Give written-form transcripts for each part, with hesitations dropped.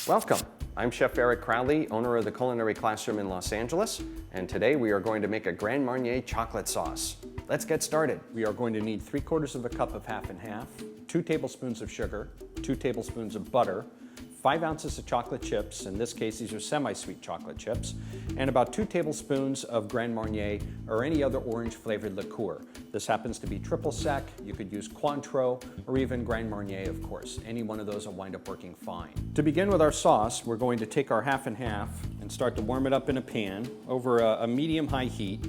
Welcome. I'm Chef Eric Crowley, owner of the Culinary Classroom in Los Angeles, and today we are going to make a Grand Marnier chocolate sauce. Let's get started. We are going to need 3/4 of a cup of half and half, 2 tablespoons of sugar, 2 tablespoons of butter, 5 ounces of chocolate chips, in this case these are semi-sweet chocolate chips, and about 2 tablespoons of Grand Marnier or any other orange flavored liqueur. This happens to be triple sec, you could use Cointreau, or even Grand Marnier of course. Any one of those will wind up working fine. To begin with our sauce, we're going to take our half and half and start to warm it up in a pan over a medium-high heat.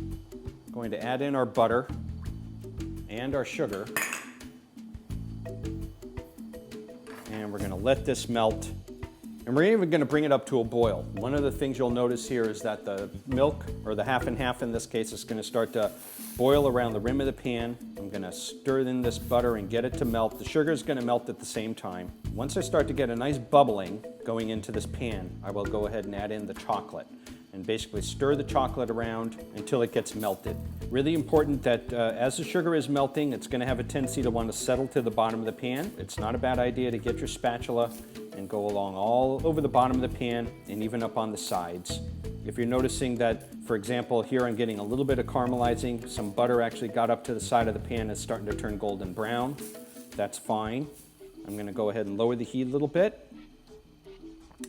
Going to add in our butter and our sugar. And we're going to let this melt. And we're even going to bring it up to a boil. One of the things you'll notice here is that the milk, or the half and half in this case, is going to start to boil around the rim of the pan. I'm going to stir in this butter and get it to melt. The sugar is going to melt at the same time. Once I start to get a nice bubbling going into this pan, I will go ahead and add in the chocolate and basically stir the chocolate around until it gets melted. Really important that as the sugar is melting, it's going to have a tendency to want to settle to the bottom of the pan. It's not a bad idea to get your spatula and go along all over the bottom of the pan and even up on the sides. If you're noticing that, for example, here I'm getting a little bit of caramelizing, some butter actually got up to the side of the pan and is starting to turn golden brown, that's fine. I'm going to go ahead and lower the heat a little bit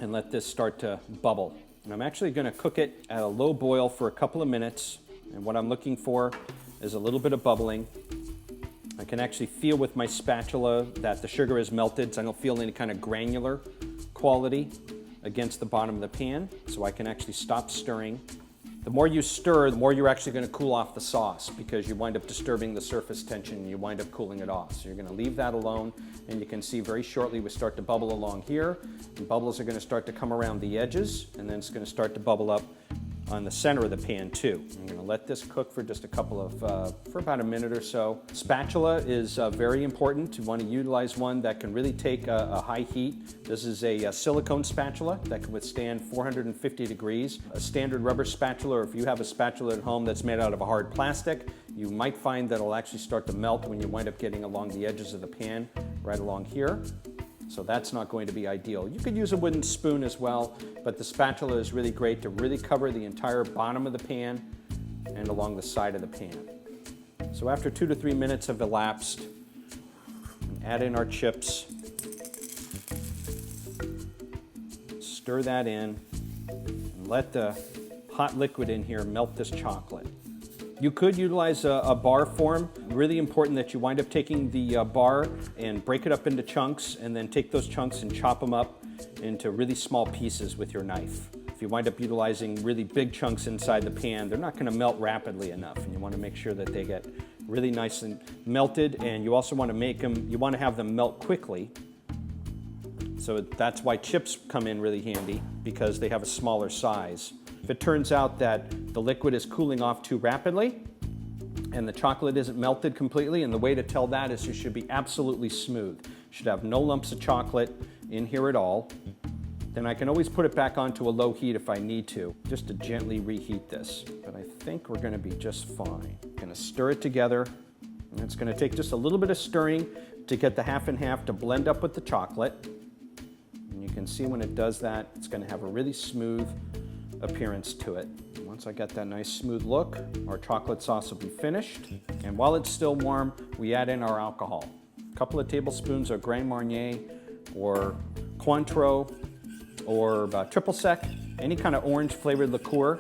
and let this start to bubble. And I'm actually going to cook it at a low boil for a couple of minutes. And what I'm looking for is a little bit of bubbling. I can actually feel with my spatula that the sugar is melted, so I don't feel any kind of granular quality against the bottom of the pan, so I can actually stop stirring. The more you stir, the more you're actually going to cool off the sauce because you wind up disturbing the surface tension and you wind up cooling it off. So you're going to leave that alone, and you can see very shortly we start to bubble along here. And bubbles are going to start to come around the edges, and then it's going to start to bubble up on the center of the pan too. I'm going to let this cook for just a couple of, for about a minute or so. Spatula is very important. You want to utilize one that can really take a high heat. This is a silicone spatula that can withstand 450 degrees. A standard rubber spatula, or if you have a spatula at home that's made out of a hard plastic, you might find that it'll actually start to melt when you wind up getting along the edges of the pan, right along here. So that's not going to be ideal. You could use a wooden spoon as well, but the spatula is really great to really cover the entire bottom of the pan and along the side of the pan. So after 2 to 3 minutes have elapsed, add in our chips, stir that in, and let the hot liquid in here melt this chocolate. You could utilize a bar form. Really important that you wind up taking the bar and break it up into chunks and then take those chunks and chop them up into really small pieces with your knife. If you wind up utilizing really big chunks inside the pan, they're not going to melt rapidly enough, and you want to make sure that they get really nice and melted, and you also want to make them, you want to have them melt quickly. So that's why chips come in really handy, because they have a smaller size. If it turns out that the liquid is cooling off too rapidly and the chocolate isn't melted completely, and the way to tell that is you should be absolutely smooth. You should have no lumps of chocolate in here at all. Then I can always put it back onto a low heat if I need to, just to gently reheat this. But I think we're going to be just fine. I'm going to stir it together, and it's going to take just a little bit of stirring to get the half and half to blend up with the chocolate. And you can see when it does that, it's going to have a really smooth appearance to it. Once I get that nice smooth look, our chocolate sauce will be finished. And while it's still warm, we add in our alcohol. A couple of tablespoons of Grand Marnier or Cointreau or triple sec, any kind of orange flavored liqueur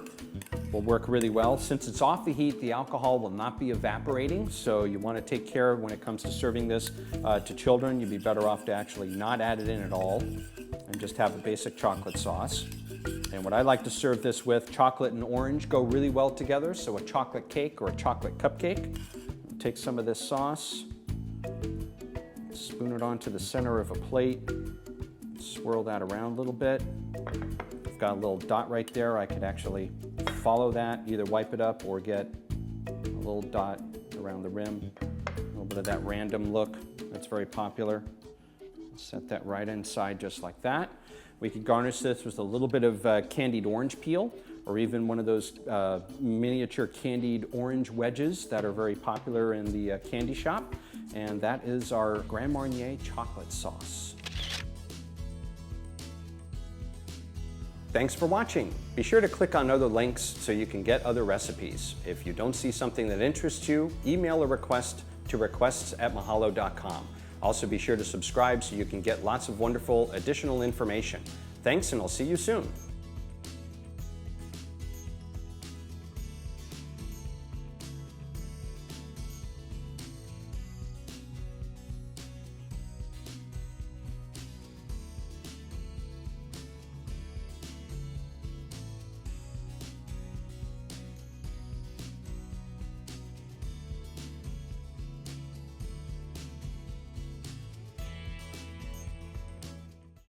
will work really well. Since it's off the heat, the alcohol will not be evaporating, so you want to take care when it comes to serving this to children. You'd be better off to actually not add it in at all and just have a basic chocolate sauce. And what I like to serve this with, chocolate and orange go really well together, so a chocolate cake or a chocolate cupcake. Take some of this sauce, spoon it onto the center of a plate, swirl that around a little bit. I've got a little dot right there. I could actually follow that, either wipe it up or get a little dot around the rim. A little bit of that random look that's very popular. Set that right inside just like that. We could garnish this with a little bit of candied orange peel, or even one of those miniature candied orange wedges that are very popular in the candy shop. And that is our Grand Marnier chocolate sauce. Thanks for watching. Be sure to click on other links so you can get other recipes. If you don't see something that interests you, email a request to requests@Mahalodotcom. Also be sure to subscribe so you can get lots of wonderful additional information. Thanks, and I'll see you soon.